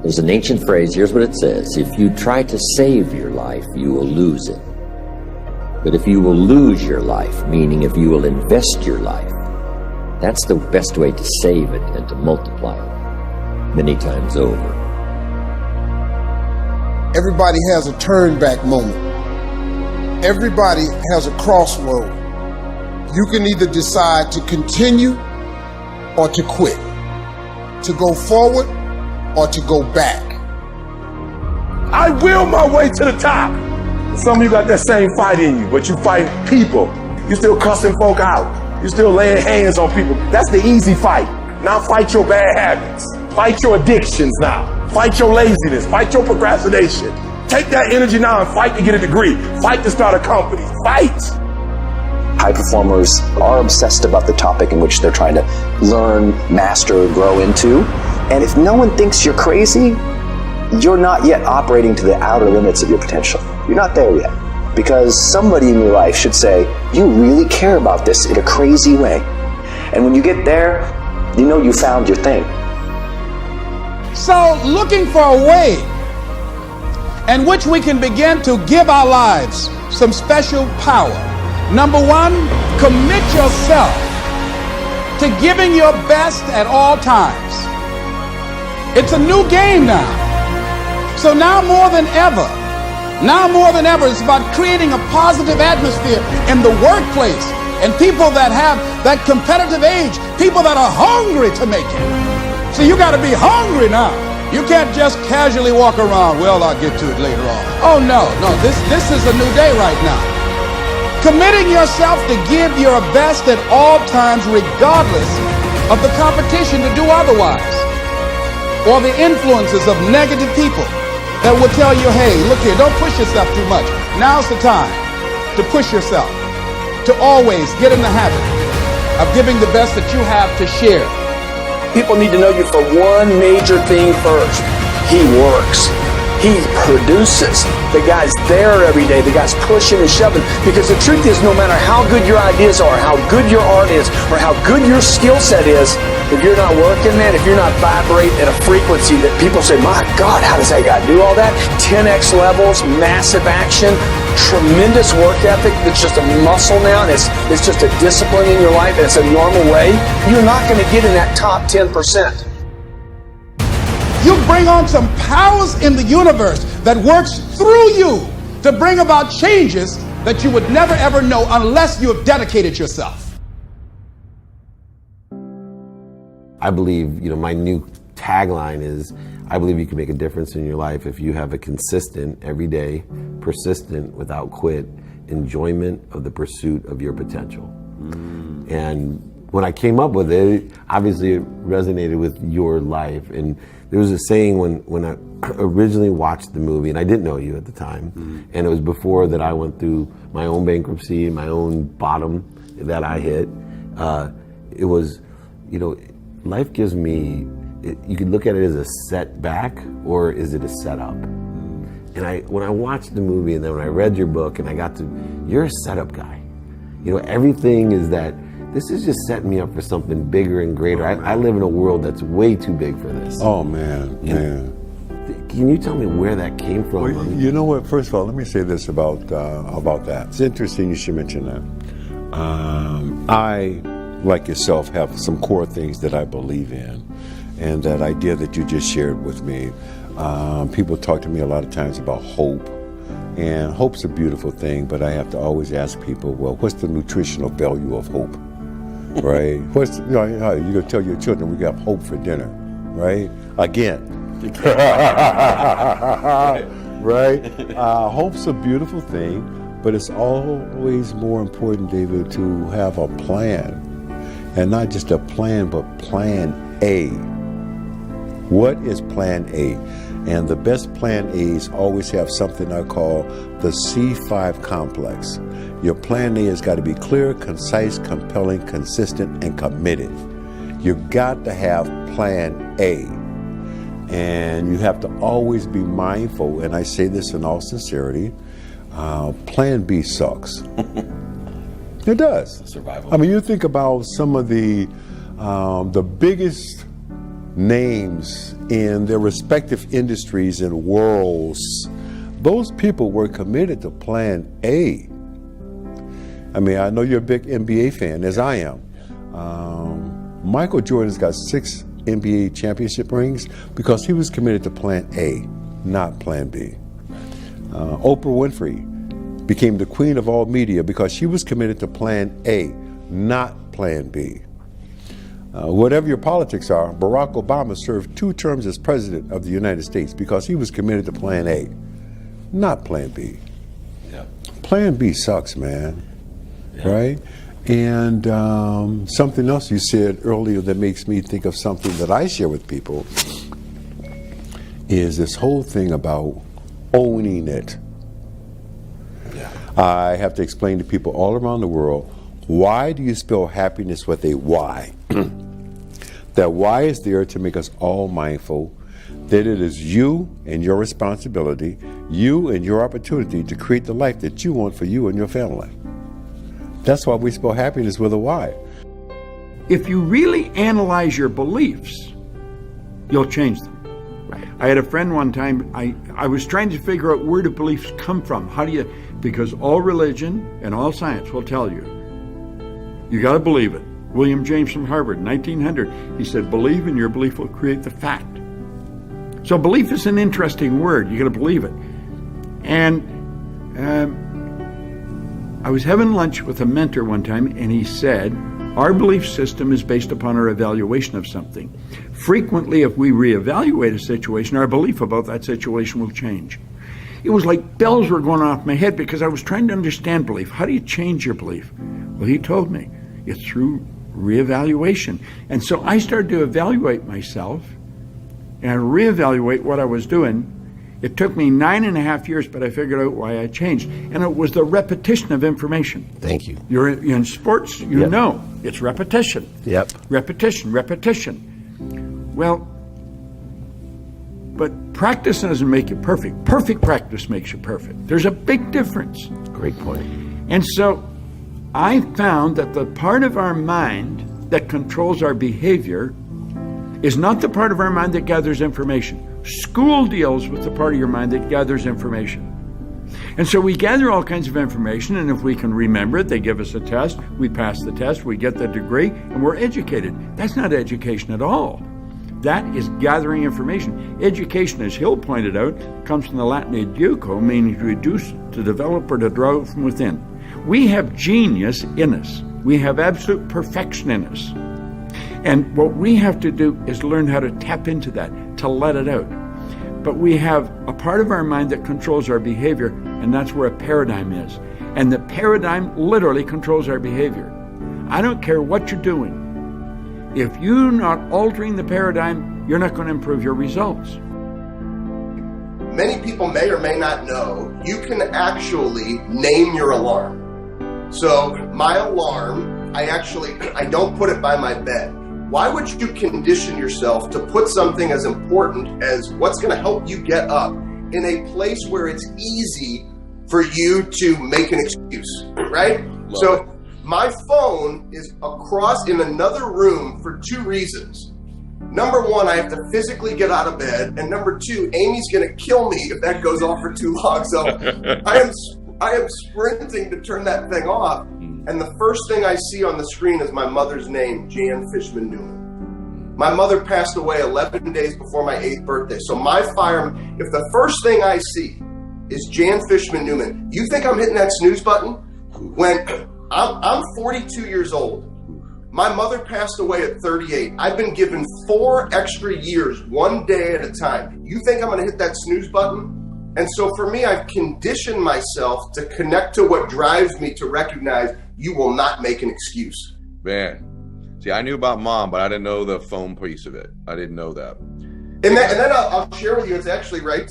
There's an ancient phrase, here's what it says: if you try to save your life, you will lose it. But if you will lose your life, meaning if you will invest your life, that's the best way to save it and to multiply it many times over. Everybody has a turn back moment. Everybody has a crossroad. You can either decide to continue or to quit, to go forward or to go back. I will my way to the top. Some of you got that same fight in you, but you fight people. You still cussing folk out. You still laying hands on people. That's the easy fight. Now fight your bad habits. Fight your addictions now. Fight your laziness. Fight your procrastination. Take that energy now and fight to get a degree. Fight to start a company. Fight. High performers are obsessed about the topic in which they're trying to learn, master, grow into. And if no one thinks you're crazy, you're not yet operating to the outer limits of your potential. You're not there yet. Because somebody in your life should say, you really care about this in a crazy way. And when you get there, you know you found your thing. So, looking for a way in which we can begin to give our lives some special power. Number one, commit yourself to giving your best at all times. It's a new game now. So now more than ever, it's about creating a positive atmosphere in the workplace and people that have that competitive age, people that are hungry to make it. So you got to be hungry now. You can't just casually walk around, well, I'll get to it later on. Oh, no, this is a new day right now. Committing yourself to give your best at all times, regardless of the competition to do otherwise, or the influences of negative people that will tell you, hey, look here, don't push yourself too much. Now's the time to push yourself, to always get in the habit of giving the best that you have to share. People need to know you for one major thing first. He works. He produces. The guy's there every day. The guy's pushing and shoving. Because the truth is, no matter how good your ideas are, how good your art is, or how good your skill set is, if you're not working, man, if you're not vibrating at a frequency that people say, my God, how does that guy do all that? 10x levels, massive action, tremendous work ethic that's just a muscle now, and it's just a discipline in your life, and it's a normal way, you're not going to get in that top 10%. You bring on some powers in the universe that works through you to bring about changes that you would never ever know unless you have dedicated yourself. I believe, my new tagline is, I believe you can make a difference in your life if you have a consistent, everyday, persistent, without quit, enjoyment of the pursuit of your potential. And when I came up with it, obviously it resonated with your life. And there was a saying when I originally watched the movie, and I didn't know you at the time, and it was before that I went through my own bankruptcy, my own bottom that I hit. It was, life gives me, you could look at it as a setback, or is it a setup? And when I watched the movie, and then when I read your book, and I got to, you're a setup guy. Everything is that, this is just setting me up for something bigger and greater. I live in a world that's way too big for this. Oh, man. Can you tell me where that came from? Well, you know what? First of all, let me say this about that. It's interesting you should mention that. I, like yourself, have some core things that I believe in, and that idea that you just shared with me. People talk to me a lot of times about hope, and hope's a beautiful thing, but I have to always ask people, well, what's the nutritional value of hope? Right? You're gonna tell your children we got hope for dinner, right? Again. Right? Hope's a beautiful thing, but it's always more important, David, to have a plan. And not just a plan, but plan A. What is plan A? And the best plan A's always have something I call the C5 complex. Your plan A has got to be clear, concise, compelling, consistent, and committed. You've got to have plan A. And you have to always be mindful, and I say this in all sincerity, plan B sucks. It does. Survival. I mean, you think about some of the biggest names in their respective industries and worlds, those people were committed to plan A. I mean, I know you're a big NBA fan, as I am. Michael Jordan's got 6 NBA championship rings because he was committed to plan A, not plan B. Oprah Winfrey became the queen of all media because she was committed to plan A, not plan B. Whatever your politics are, Barack Obama served 2 terms as president of the United States because he was committed to plan A, not plan B. Yeah. Plan B sucks, man. Yeah. Right? And something else you said earlier that makes me think of something that I share with people is this whole thing about owning it. Yeah. I have to explain to people all around the world, why do you spell happiness with a Y? That Y is there to make us all mindful that it is you and your responsibility, you and your opportunity to create the life that you want for you and your family. That's why we spell happiness with a Y. If you really analyze your beliefs, you'll change them. I had a friend one time, I was trying to figure out where do beliefs come from. Because all religion and all science will tell you, you got to believe it. William James from Harvard, 1900, he said, believe and your belief will create the fact. So belief is an interesting word. You got to believe it. And I was having lunch with a mentor one time, and he said, our belief system is based upon our evaluation of something. Frequently, if we reevaluate a situation, our belief about that situation will change. It was like bells were going off my head because I was trying to understand belief. How do you change your belief? Well, he told me it's through reevaluation. And so I started to evaluate myself and reevaluate what I was doing. It took me 9.5 years, but I figured out why I changed. And it was the repetition of information. Thank you. You're in sports, you Yep. know, it's repetition. Yep. Repetition. Well, but practice doesn't make you perfect. Perfect practice makes you perfect. There's a big difference. Great point. And so I found that the part of our mind that controls our behavior is not the part of our mind that gathers information. School deals with the part of your mind that gathers information. And so we gather all kinds of information, and if we can remember it, they give us a test, we pass the test, we get the degree, and we're educated. That's not education at all. That is gathering information. Education, as Hill pointed out, comes from the Latin educo, meaning to reduce, to develop, or to draw from within. We have genius in us. We have absolute perfection in us. And what we have to do is learn how to tap into that, to let it out. But we have a part of our mind that controls our behavior, and that's where a paradigm is. And the paradigm literally controls our behavior. I don't care what you're doing. If you're not altering the paradigm, you're not going to improve your results. Many people may or may not know, you can actually name your alarm. So my alarm, I don't put it by my bed. Why would you condition yourself to put something as important as what's going to help you get up in a place where it's easy for you to make an excuse, right? So my phone is across in another room for 2 reasons. Number 1, I have to physically get out of bed, and number 2, Amy's going to kill me if that goes off for too long. So I am sprinting to turn that thing off. And the first thing I see on the screen is my mother's name, Jan Fishman Newman. My mother passed away 11 days before my 8th birthday. So if the first thing I see is Jan Fishman Newman, you think I'm hitting that snooze button? When I'm 42 years old, my mother passed away at 38. I've been given 4 extra years, 1 day at a time. You think I'm going to hit that snooze button? And so for me, I've conditioned myself to connect to what drives me to recognize you will not make an excuse. Man, see, I knew about Mom, but I didn't know the phone piece of it. I didn't know that. And then I'll share with you, it's actually right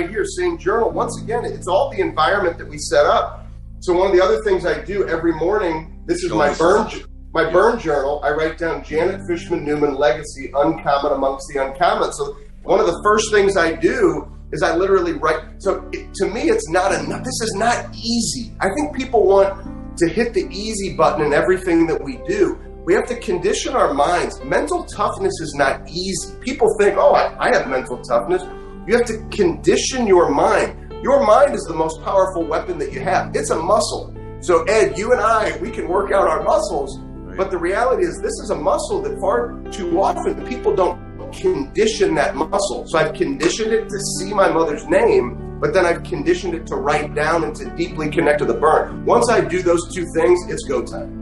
here, same journal. Once again, it's all the environment that we set up. So one of the other things I do every morning, this is my burn journal. I write down Janet Fishman Newman legacy, uncommon amongst the uncommon. So one of the first things I do is I literally write. So to me, it's not enough. This is not easy. I think people want to hit the easy button in everything that we do. We have to condition our minds. Mental toughness is not easy. People think, oh, I have mental toughness. You have to condition your mind. Your mind is the most powerful weapon that you have. It's a muscle. So Ed, you and I, we can work out our muscles, but the reality is this is a muscle that far too often people don't condition that muscle. So I've conditioned it to see my mother's name, but then I've conditioned it to write down and to deeply connect to the burn. Once I do those two things, it's go time.